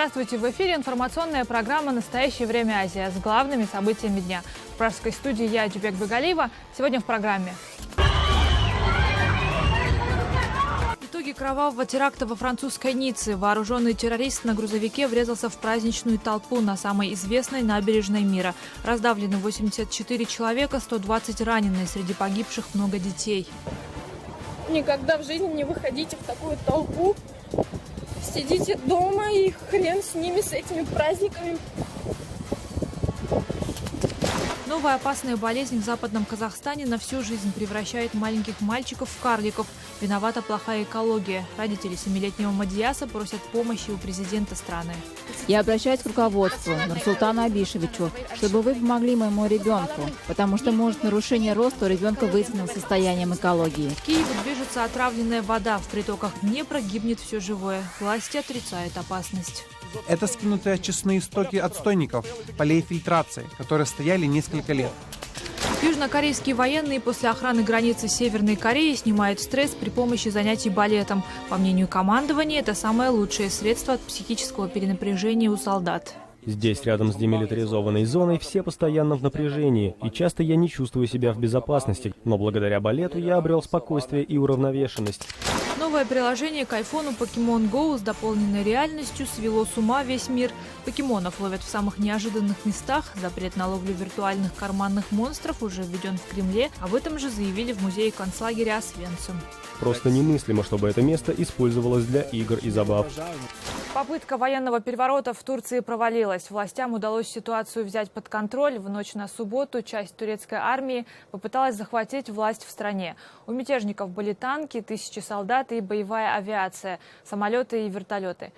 Здравствуйте! В эфире информационная программа «Настоящее время Азия» с главными событиями дня. В пражской студии я, Джубек Бегалиева. Сегодня в программе. Итоги кровавого теракта во французской Ницце. Вооруженный террорист на грузовике врезался в праздничную толпу на самой известной набережной мира. Раздавлены 84 человека, 120 ранены. Среди погибших много детей. Никогда в жизни не выходите в такую толпу. Сидите дома и хрен с ними, с этими праздниками. Новая опасная болезнь в Западном Казахстане на всю жизнь превращает маленьких мальчиков в карликов. Виновата плохая экология. Родители 7-летнего Мадияса просят помощи у президента страны. Я обращаюсь к руководству, Нурсултану Абишевичу, чтобы вы помогли моему ребенку, потому что может нарушение роста у ребенка вызвано состоянием экологии. В Киеве движется отравленная вода. В притоках Днепра гибнет все живое. Власти отрицают опасность. Это скинутые очистные стоки отстойников, полей фильтрации, которые стояли несколько лет. Южнокорейские военные после охраны границы Северной Кореи снимают стресс при помощи занятий балетом. По мнению командования, это самое лучшее средство от психического перенапряжения у солдат. Здесь, рядом с демилитаризованной зоной, все постоянно в напряжении, и часто я не чувствую себя в безопасности, но благодаря балету я обрел спокойствие и уравновешенность. Новое приложение к айфону Pokemon Go с дополненной реальностью свело с ума весь мир. Покемонов ловят в самых неожиданных местах. Запрет на ловлю виртуальных карманных монстров уже введен в Кремле. Об этом же заявили в музее концлагеря Освенцим. Просто немыслимо, чтобы это место использовалось для игр и забав. Попытка военного переворота в Турции провалилась. Властям удалось ситуацию взять под контроль. В ночь на субботу часть турецкой армии попыталась захватить власть в стране. У мятежников были танки, тысячи солдат и боевая авиация, самолеты и вертолеты.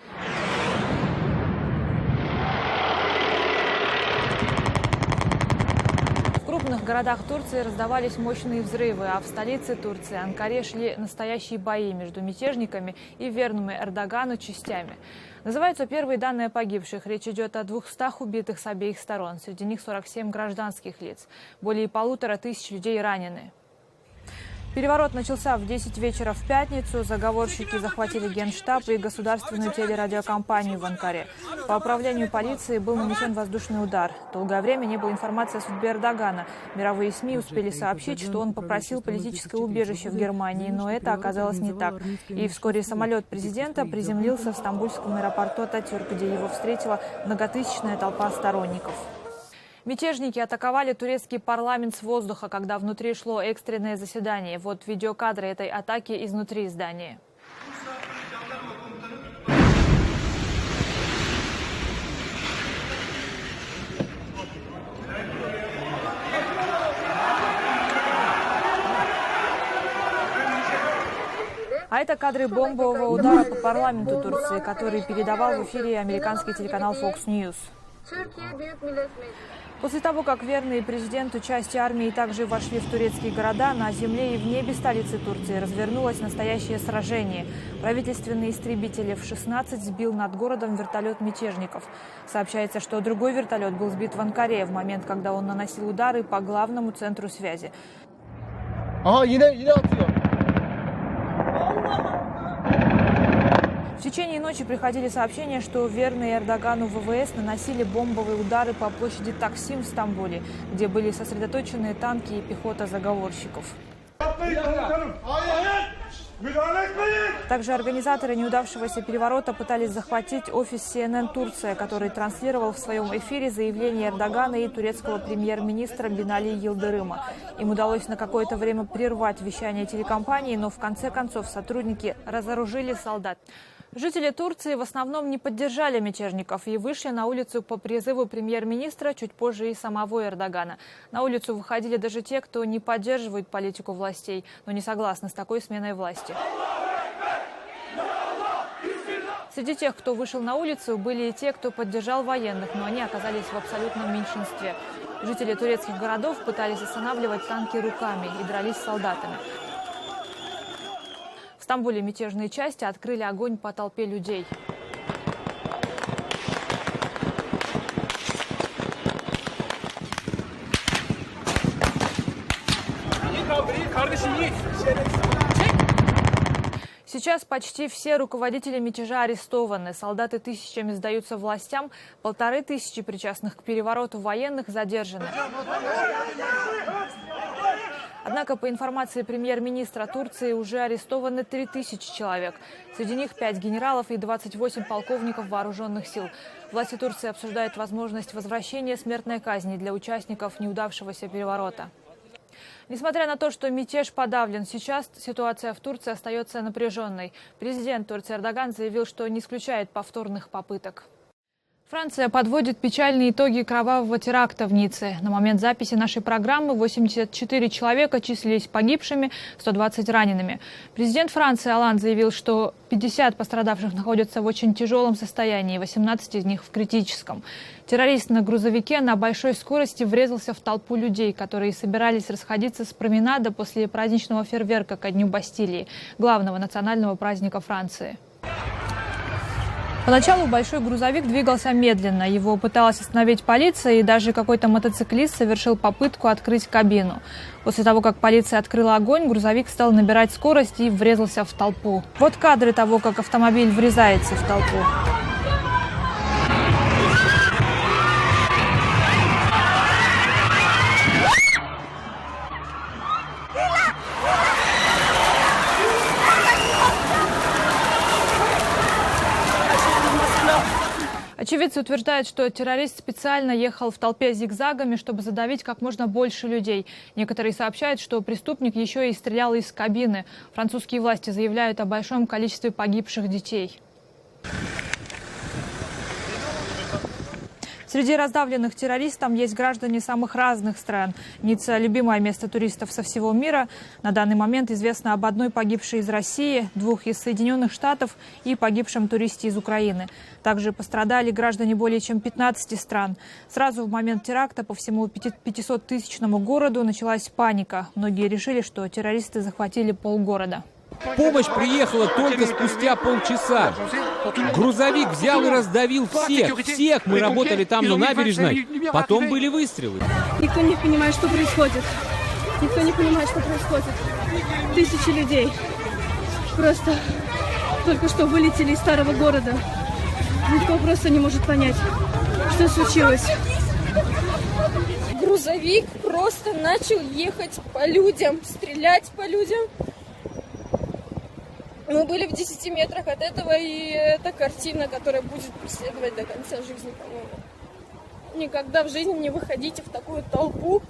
В крупных городах Турции раздавались мощные взрывы, а в столице Турции, Анкаре, шли настоящие бои между мятежниками и верными Эрдогану частями. Называются первые данные о погибших. Речь идет о 200 убитых с обеих сторон. Среди них 47 гражданских лиц. Более 1500 людей ранены. Переворот начался в 10 вечера в пятницу. Заговорщики захватили Генштаб и государственную телерадиокомпанию в Анкаре. По управлению полиции был нанесен воздушный удар. Долгое время не было информации о судьбе Эрдогана. Мировые СМИ успели сообщить, что он попросил политическое убежище в Германии, но это оказалось не так. И вскоре самолет президента приземлился в стамбульском аэропорту Ататюрк, где его встретила многотысячная толпа сторонников. Мятежники атаковали турецкий парламент с воздуха, когда внутри шло экстренное заседание. Вот видеокадры этой атаки изнутри здания. А это кадры бомбового удара по парламенту Турции, который передавал в эфире американский телеканал Fox News. После того, как верные президенту части армии также вошли в турецкие города, на земле и в небе столицы Турции развернулось настоящее сражение. Правительственный истребитель F-16 сбил над городом вертолет мятежников. Сообщается, что другой вертолет был сбит в Анкаре в момент, когда он наносил удары по главному центру связи. В течение ночи приходили сообщения, что верные Эрдогану ВВС наносили бомбовые удары по площади Таксим в Стамбуле, где были сосредоточены танки и пехота заговорщиков. Также организаторы неудавшегося переворота пытались захватить офис CNN Турция, который транслировал в своем эфире заявление Эрдогана и турецкого премьер-министра Бинали Йылдырыма. Им удалось на какое-то время прервать вещание телекомпании, но в конце концов сотрудники разоружили солдат. Жители Турции в основном не поддержали мятежников и вышли на улицу по призыву премьер-министра, чуть позже и самого Эрдогана. На улицу выходили даже те, кто не поддерживает политику властей, но не согласны с такой сменой власти. Среди тех, кто вышел на улицу, были и те, кто поддержал военных, но они оказались в абсолютном меньшинстве. Жители турецких городов пытались останавливать танки руками и дрались с солдатами. В Стамбуле мятежные части открыли огонь по толпе людей. Сейчас почти все руководители мятежа арестованы. Солдаты тысячами сдаются властям. 1500 причастных к перевороту военных задержаны. Однако, по информации премьер-министра Турции, уже арестованы 3000 человек. Среди них 5 генералов и 28 полковников вооруженных сил. Власти Турции обсуждают возможность возвращения смертной казни для участников неудавшегося переворота. Несмотря на то, что мятеж подавлен сейчас, ситуация в Турции остается напряженной. Президент Турции Эрдоган заявил, что не исключает повторных попыток. Франция подводит печальные итоги кровавого теракта в Ницце. На момент записи нашей программы 84 человека числились погибшими, 120 ранеными. Президент Франции Олланд заявил, что 50 пострадавших находятся в очень тяжелом состоянии, 18 из них в критическом. Террорист на грузовике на большой скорости врезался в толпу людей, которые собирались расходиться с променада после праздничного фейерверка ко Дню Бастилии, главного национального праздника Франции. Поначалу большой грузовик двигался медленно. Его пыталась остановить полиция, и даже какой-то мотоциклист совершил попытку открыть кабину. После того, как полиция открыла огонь, грузовик стал набирать скорость и врезался в толпу. Вот кадры того, как автомобиль врезается в толпу. Очевидцы утверждают, что террорист специально ехал в толпе зигзагами, чтобы задавить как можно больше людей. Некоторые сообщают, что преступник еще и стрелял из кабины. Французские власти заявляют о большом количестве погибших детей. Среди раздавленных террористов есть граждане самых разных стран. Ницца – любимое место туристов со всего мира. На данный момент известно об одной погибшей из России, 2 из Соединенных Штатов и погибшем туристе из Украины. Также пострадали граждане более чем 15 стран. Сразу в момент теракта по всему 500-тысячному городу началась паника. Многие решили, что террористы захватили полгорода. Помощь приехала только спустя полчаса. Грузовик взял и раздавил всех. Мы работали там на набережной. Потом были выстрелы. Никто не понимает, что происходит. Никто не понимает, что происходит. Тысячи людей просто только что вылетели из старого города. Никто просто не может понять, что случилось. Грузовик просто начал ехать по людям, стрелять по людям. Мы были в 10 метрах от этого, и это картина, которая будет преследовать до конца жизни, по-моему. Никогда в жизни не выходите в такую толпу.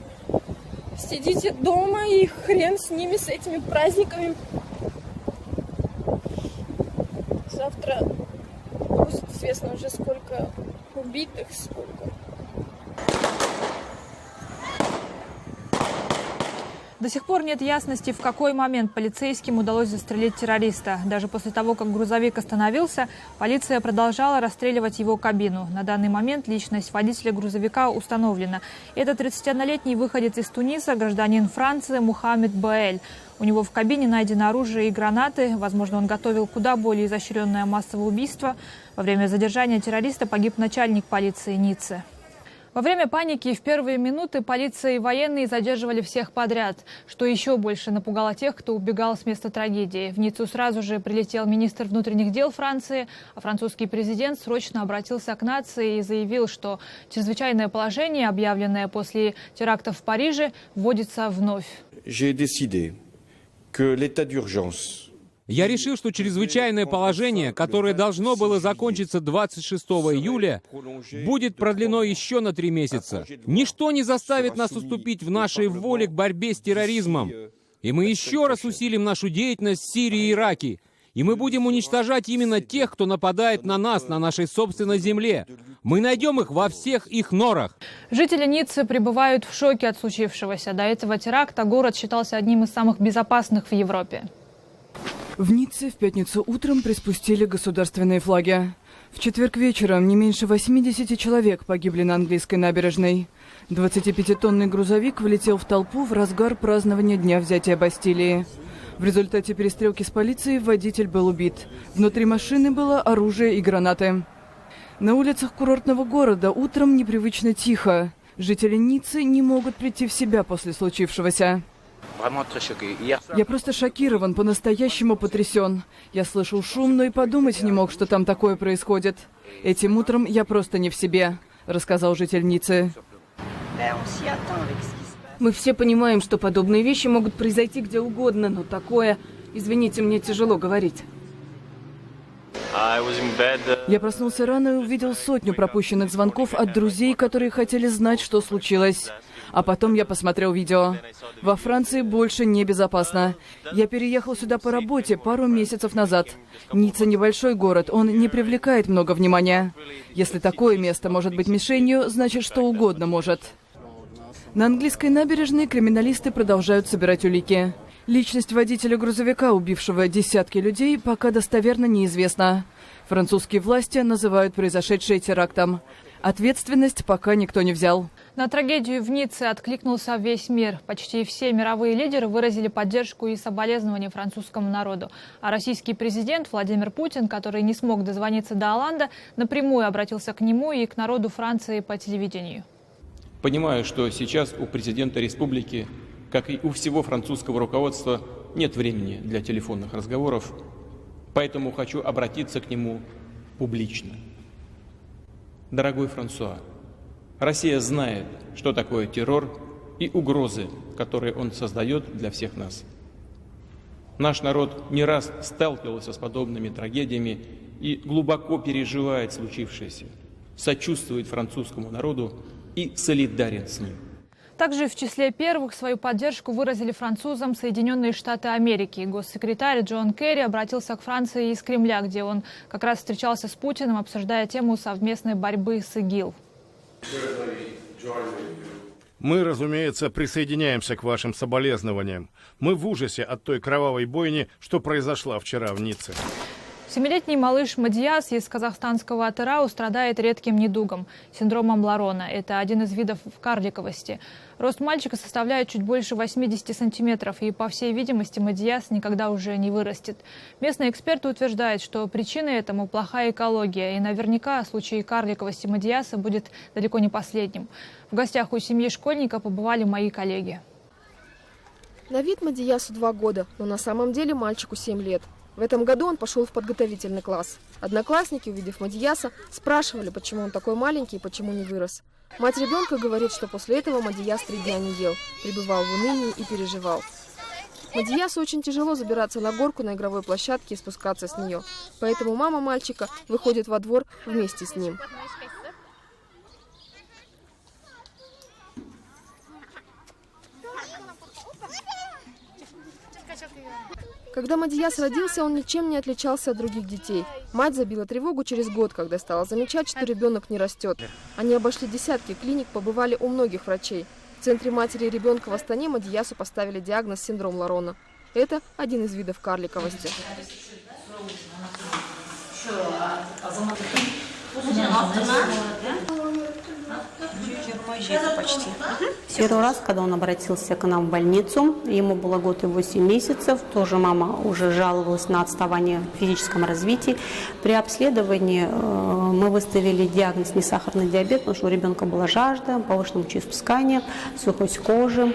Сидите дома, и хрен с ними, с этими праздниками. Завтра будет известно уже, сколько убитых, сколько. До сих пор нет ясности, в какой момент полицейским удалось застрелить террориста. Даже после того, как грузовик остановился, полиция продолжала расстреливать его кабину. На данный момент личность водителя грузовика установлена. Это 31-летний выходец из Туниса, гражданин Франции Мухаммед Баэль. У него в кабине найдено оружие и гранаты. Возможно, он готовил куда более изощренное массовое убийство. Во время задержания террориста погиб начальник полиции Ниццы. Во время паники в первые минуты полиция и военные задерживали всех подряд, что еще больше напугало тех, кто убегал с места трагедии. В Ниццу сразу же прилетел министр внутренних дел Франции, а французский президент срочно обратился к нации и заявил, что чрезвычайное положение, объявленное после терактов в Париже, вводится вновь. Я решил, что чрезвычайное положение, которое должно было закончиться 26 июля, будет продлено еще на 3 месяца. Ничто не заставит нас уступить в нашей воле к борьбе с терроризмом. И мы еще раз усилим нашу деятельность в Сирии и Ираке. И мы будем уничтожать именно тех, кто нападает на нас, на нашей собственной земле. Мы найдем их во всех их норах. Жители Ниццы пребывают в шоке от случившегося. До этого теракта город считался одним из самых безопасных в Европе. В Ницце в пятницу утром приспустили государственные флаги. В четверг вечером не меньше 80 человек погибли на английской набережной. 25-тонный грузовик влетел в толпу в разгар празднования Дня взятия Бастилии. В результате перестрелки с полицией водитель был убит. Внутри машины было оружие и гранаты. На улицах курортного города утром непривычно тихо. Жители Ниццы не могут прийти в себя после случившегося. Я просто шокирован, по-настоящему потрясен. Я слышал шум, но и подумать не мог, что там такое происходит. Этим утром я просто не в себе, рассказал житель Ниццы. Мы все понимаем, что подобные вещи могут произойти где угодно, но такое... Извините, мне тяжело говорить. Я проснулся рано и увидел сотню пропущенных звонков от друзей, которые хотели знать, что случилось. А потом я посмотрел видео. Во Франции больше небезопасно. Я переехал сюда по работе пару месяцев назад. Ницца небольшой город, он не привлекает много внимания. Если такое место может быть мишенью, значит, что угодно может. На английской набережной криминалисты продолжают собирать улики. Личность водителя грузовика, убившего десятки людей, пока достоверно неизвестна. Французские власти называют произошедшее терактом. Ответственность пока никто не взял. На трагедию в Ницце откликнулся весь мир. Почти все мировые лидеры выразили поддержку и соболезнования французскому народу. А российский президент Владимир Путин, который не смог дозвониться до Оланда, напрямую обратился к нему и к народу Франции по телевидению. Понимаю, что сейчас у президента республики, как и у всего французского руководства, нет времени для телефонных разговоров, поэтому хочу обратиться к нему публично. Дорогой Франсуа, Россия знает, что такое террор и угрозы, которые он создает для всех нас. Наш народ не раз сталкивался с подобными трагедиями и глубоко переживает случившееся, сочувствует французскому народу и солидарен с ним. Также в числе первых свою поддержку выразили французам Соединенные Штаты Америки. Госсекретарь Джон Керри обратился к Франции из Кремля, где он как раз встречался с Путиным, обсуждая тему совместной борьбы с ИГИЛ. Мы, разумеется, присоединяемся к вашим соболезнованиям. Мы в ужасе от той кровавой бойни, что произошла вчера в Ницце. 7-летний малыш Мадияс из казахстанского Атырау страдает редким недугом – синдромом Ларона. Это один из видов карликовости. Рост мальчика составляет чуть больше 80 сантиметров, и, по всей видимости, Мадияс никогда уже не вырастет. Местные эксперты утверждают, что причиной этому плохая экология, и наверняка случай карликовости Мадияса будет далеко не последним. В гостях у семьи школьника побывали мои коллеги. На вид Мадиясу 2 года, но на самом деле мальчику 7 лет. В этом году он пошел в подготовительный класс. Одноклассники, увидев Мадияса, спрашивали, почему он такой маленький и почему не вырос. Мать ребенка говорит, что после этого Мадияс 3 дня не ел, пребывал в унынии и переживал. Мадиясу очень тяжело забираться на горку на игровой площадке и спускаться с нее, поэтому мама мальчика выходит во двор вместе с ним. Когда Мадияс родился, он ничем не отличался от других детей. Мать забила тревогу через год, когда стала замечать, что ребенок не растет. Они обошли десятки клиник, побывали у многих врачей. В центре матери и ребенка в Астане Мадиясу поставили диагноз синдром Ларона. Это один из видов карликовости. Почти. Первый раз, когда он обратился к нам в больницу, ему было 1 год и 8 месяцев, тоже мама уже жаловалась на отставание в физическом развитии. При обследовании мы выставили диагноз несахарный диабет, потому что у ребенка была жажда, повышенное мочеиспускание, сухость кожи.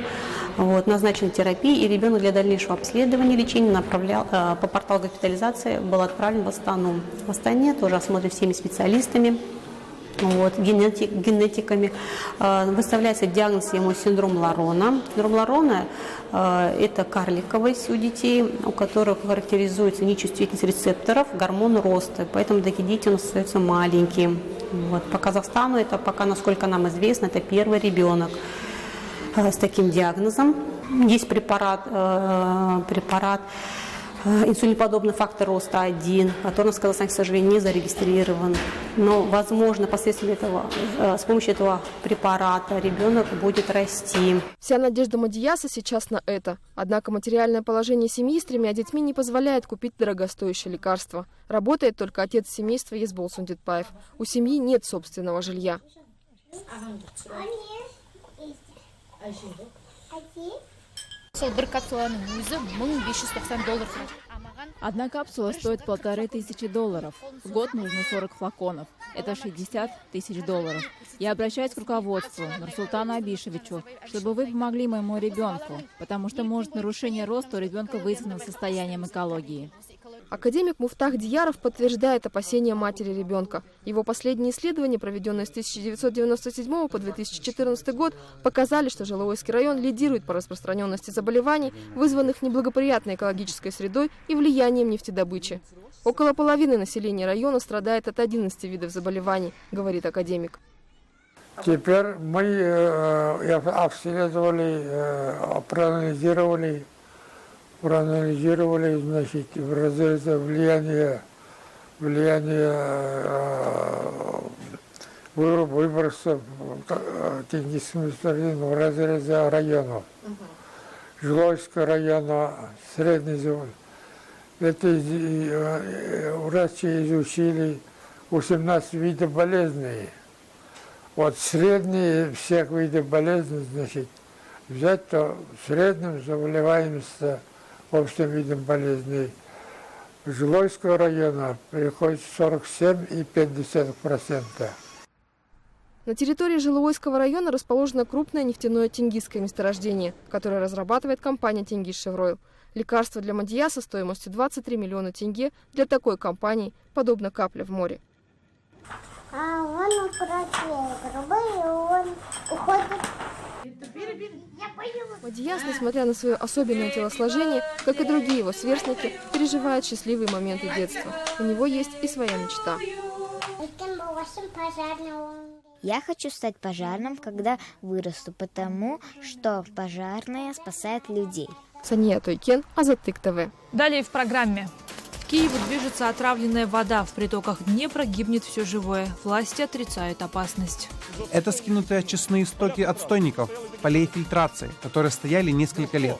Назначена терапия, и ребенок для дальнейшего обследования и лечения по порталу госпитализации был отправлен в Астану. В Астане тоже осмотрен всеми специалистами. Генетиками. Выставляется диагноз ему синдром Ларона. Синдром Ларона – это карликовость у детей, у которых характеризуется нечувствительность рецепторов гормона роста. Поэтому такие дети у нас остаются маленькие. По Казахстану, это пока, насколько нам известно, это первый ребенок с таким диагнозом. Есть препарат инсулиноподобный фактор роста 1, который у нас в Казахстане, к сожалению, не зарегистрирован. Но, возможно, посредством с помощью этого препарата ребенок будет расти. Вся надежда Мадияса сейчас на это. Однако материальное положение семьи с 3 детьми не позволяет купить дорогостоящее лекарство. Работает только отец семейства Есбол Сундетбаев. У семьи нет собственного жилья. Одна капсула стоит $1500. В год нужно 40 флаконов. Это $60 000. Я обращаюсь к руководству, Нурсултану Абишевичу, чтобы вы помогли моему ребенку, потому что может нарушение роста у ребенка вызвано состоянием экологии. Академик Муфтах Дияров подтверждает опасения матери ребенка. Его последние исследования, проведенные с 1997 по 2014 год, показали, что Жиловойский район лидирует по распространенности заболеваний, вызванных неблагоприятной экологической средой и влиянием нефтедобычи. Около половины населения района страдает от 11 видов заболеваний, говорит академик. Теперь мы обследовали, проанализировали, значит, влияние выбросов Тенгизским в разрезе районов. Жиловского района, Средний зон. Это врачи изучили 18 видов болезней. Вот средние всех видов болезней, значит, взять, то в среднем заболеваемость общим видом болезней Жиловского района приходит 47,5%. На территории Жиловойского района расположено крупное нефтяное тенгизское месторождение, которое разрабатывает компания «Тенгиз-Шевройл». Лекарство для мадьяса стоимостью 23 миллиона тенге для такой компании подобно капле в море. А он укротил грубо, и он уходит. Мадьяс, несмотря на свое особенное телосложение, как и другие его сверстники, переживает счастливые моменты детства. У него есть и своя мечта. Я хочу стать пожарным, когда вырасту, потому что пожарные спасают людей. Сания Тойкен, Азаттык ТВ. Далее в программе. К Киеву движется отравленная вода. В притоках Днепра гибнет все живое. Власти отрицают опасность. Это скинутые очистные стоки отстойников, полей фильтрации, которые стояли несколько лет.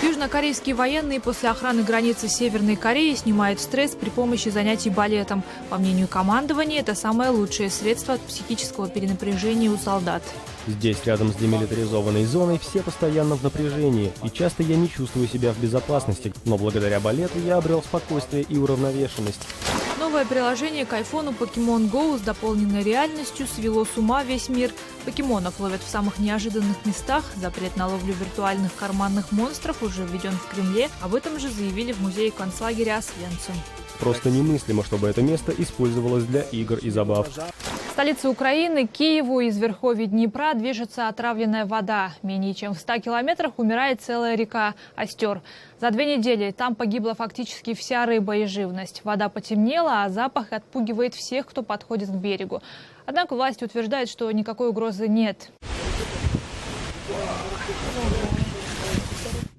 Южнокорейские военные после охраны границы Северной Кореи снимают стресс при помощи занятий балетом. По мнению командования, это самое лучшее средство от психического перенапряжения у солдат. Здесь, рядом с демилитаризованной зоной, все постоянно в напряжении, и часто я не чувствую себя в безопасности, но благодаря балету я обрел спокойствие и уравновешенность. Новое приложение к айфону Pokemon Go с дополненной реальностью свело с ума весь мир. Покемонов ловят в самых неожиданных местах. Запрет на ловлю виртуальных карманных монстров уже введен в Кремле. Об этом же заявили в музее концлагеря Освенцим. Просто немыслимо, чтобы это место использовалось для игр и забав. В столице Украины, Киеву, из верховья Днепра движется отравленная вода. Менее чем в 100 километрах умирает целая река Остер. За 2 недели там погибла фактически вся рыба и живность. Вода потемнела, а запах отпугивает всех, кто подходит к берегу. Однако власти утверждают, что никакой угрозы нет.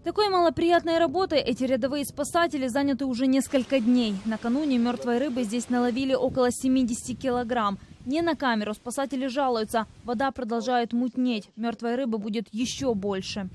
Такой малоприятной работой эти рядовые спасатели заняты уже несколько дней. Накануне мертвой рыбы здесь наловили около 70 килограмм. Не на камеру спасатели жалуются. Вода продолжает мутнеть. Мертвой рыбы будет еще больше.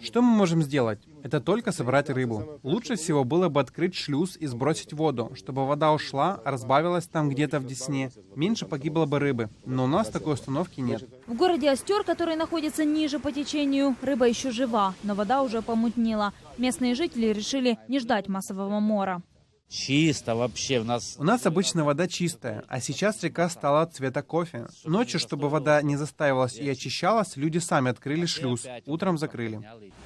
Что мы можем сделать? Это только собрать рыбу. Лучше всего было бы открыть шлюз и сбросить воду, чтобы вода ушла, разбавилась там где-то в Десне. Меньше погибло бы рыбы. Но у нас такой установки нет. В городе Остер, который находится ниже по течению, рыба еще жива, но вода уже помутнела. Местные жители решили не ждать массового мора. Чисто вообще у нас обычно вода чистая, а сейчас река стала цвета кофе. Ночью, чтобы вода не застаивалась и очищалась, люди сами открыли шлюз, утром закрыли.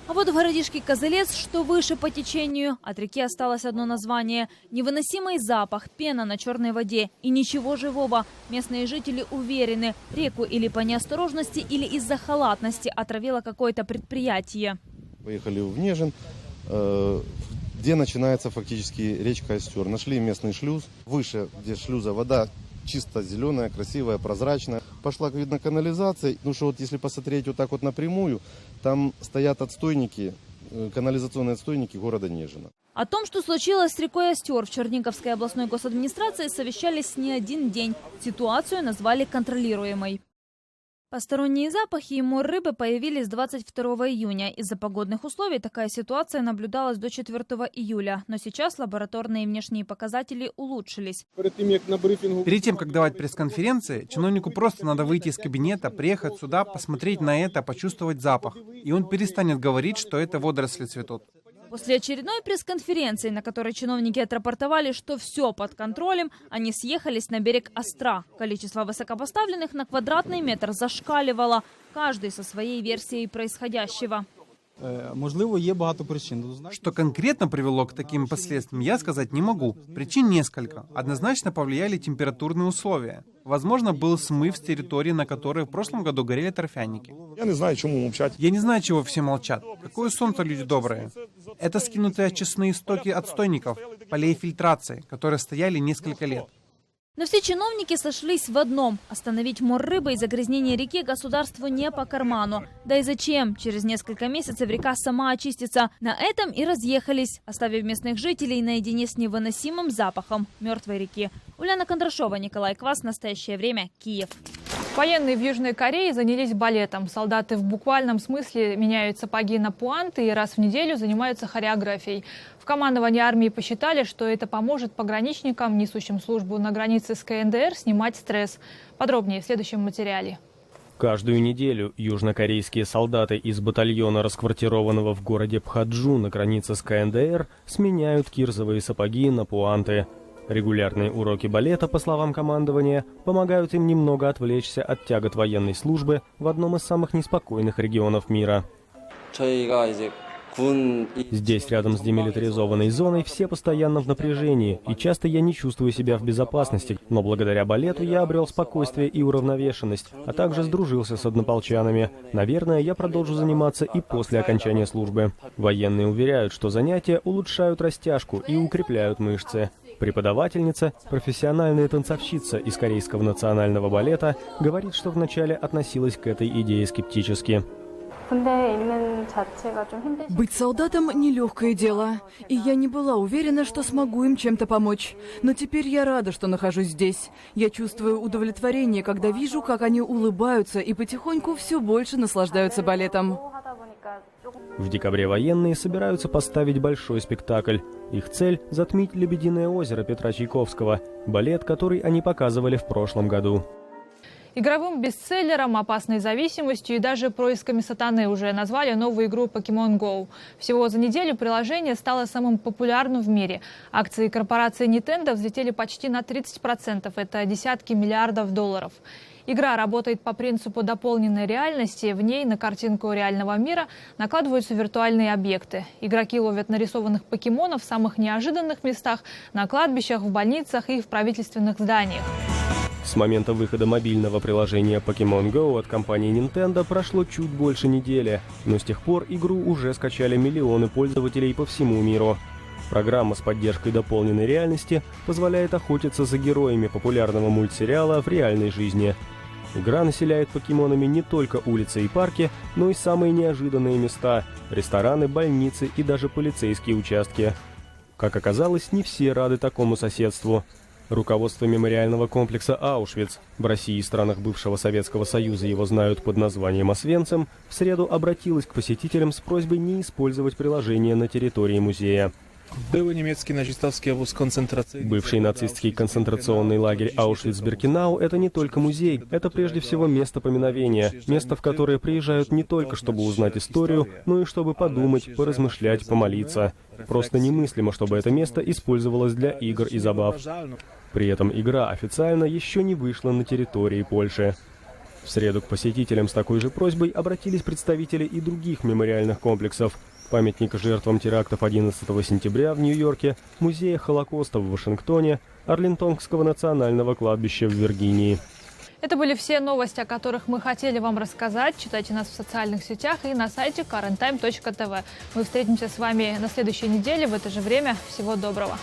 А вот в городишке Козылец, что выше по течению, от реки осталось одно название. Невыносимый запах, пена на черной воде и ничего живого. Местные жители уверены, реку или по неосторожности, или из-за халатности отравило какое-то предприятие. Поехали в Нежин, где начинается фактически речка Остер. Нашли местный шлюз. Выше, где шлюза, вода чисто зеленая, красивая, прозрачная. Пошла, видно, канализация. Ну что вот если посмотреть вот так вот напрямую, там стоят отстойники, канализационные отстойники города Нежина. О том, что случилось с рекой Остер в Черниговской областной госадминистрации, совещались не один день. Ситуацию назвали контролируемой. Посторонние запахи и мор рыбы появились 22 июня. Из-за погодных условий такая ситуация наблюдалась до 4 июля. Но сейчас лабораторные и внешние показатели улучшились. Перед тем, как давать пресс-конференции, чиновнику просто надо выйти из кабинета, приехать сюда, посмотреть на это, почувствовать запах. И он перестанет говорить, что это водоросли цветут. После очередной пресс-конференции, на которой чиновники отрапортовали, что все под контролем, они съехались на берег Остра. Количество высокопоставленных на квадратный метр зашкаливало, каждый со своей версией происходящего. Что конкретно привело к таким последствиям, я сказать не могу. Причин несколько. Однозначно повлияли температурные условия. Возможно, был смыв с территории, на которой в прошлом году горели торфяники. Я не знаю, чему молчать. Я не знаю, чего все молчат. Какое солнце, люди добрые. Это скинутые очистные стоки отстойников, полей фильтрации, которые стояли несколько лет. Но все чиновники сошлись в одном – остановить мор рыбы и загрязнение реки государству не по карману. Да и зачем? Через несколько месяцев река сама очистится. На этом и разъехались, оставив местных жителей наедине с невыносимым запахом мертвой реки. Уляна Кондрашова, Николай Квас. Настоящее время. Киев. Военные в Южной Корее занялись балетом. Солдаты в буквальном смысле меняют сапоги на пуанты и раз в неделю занимаются хореографией. В командовании армии посчитали, что это поможет пограничникам, несущим службу на границе с КНДР, снимать стресс. Подробнее в следующем материале. Каждую неделю южнокорейские солдаты из батальона, расквартированного в городе Пхаджу на границе с КНДР, сменяют кирзовые сапоги на пуанты. Регулярные уроки балета, по словам командования, помогают им немного отвлечься от тягот военной службы в одном из самых неспокойных регионов мира. Здесь, рядом с демилитаризованной зоной, все постоянно в напряжении, и часто я не чувствую себя в безопасности. Но благодаря балету я обрел спокойствие и уравновешенность, а также сдружился с однополчанами. Наверное, я продолжу заниматься и после окончания службы. Военные уверяют, что занятия улучшают растяжку и укрепляют мышцы. Преподавательница, профессиональная танцовщица из Корейского национального балета, говорит, что вначале относилась к этой идее скептически. Быть солдатом – нелегкое дело, и я не была уверена, что смогу им чем-то помочь. Но теперь я рада, что нахожусь здесь. Я чувствую удовлетворение, когда вижу, как они улыбаются и потихоньку все больше наслаждаются балетом. В декабре военные собираются поставить большой спектакль. Их цель – затмить «Лебединое озеро» Петра Чайковского, балет, который они показывали в прошлом году. Игровым бестселлером, опасной зависимостью и даже происками сатаны уже назвали новую игру Pokemon Go. Всего за неделю приложение стало самым популярным в мире. Акции корпорации Nintendo взлетели почти на 30%. Это десятки миллиардов долларов. Игра работает по принципу дополненной реальности. В ней на картинку реального мира накладываются виртуальные объекты. Игроки ловят нарисованных покемонов в самых неожиданных местах, на кладбищах, в больницах и в правительственных зданиях. С момента выхода мобильного приложения Pokemon Go от компании Nintendo прошло чуть больше недели, но с тех пор игру уже скачали миллионы пользователей по всему миру. Программа с поддержкой дополненной реальности позволяет охотиться за героями популярного мультсериала в реальной жизни. Игра населяет покемонами не только улицы и парки, но и самые неожиданные места – рестораны, больницы и даже полицейские участки. Как оказалось, не все рады такому соседству. Руководство мемориального комплекса Аушвиц, в России и странах бывшего Советского Союза его знают под названием Освенцим, в среду обратилось к посетителям с просьбой не использовать приложение на территории музея. Бывший нацистский концентрационный лагерь Аушвиц-Биркенау – это не только музей, это прежде всего место поминовения, место, в которое приезжают не только, чтобы узнать историю, но и чтобы подумать, поразмышлять, помолиться. Просто немыслимо, чтобы это место использовалось для игр и забав. При этом игра официально еще не вышла на территории Польши. В среду к посетителям с такой же просьбой обратились представители и других мемориальных комплексов. Памятника жертвам терактов 11 сентября в Нью-Йорке, музея Холокоста в Вашингтоне, Арлингтонского национального кладбища в Виргинии. Это были все новости, о которых мы хотели вам рассказать. Читайте нас в социальных сетях и на сайте currenttime.tv. Мы встретимся с вами на следующей неделе в это же время. Всего доброго.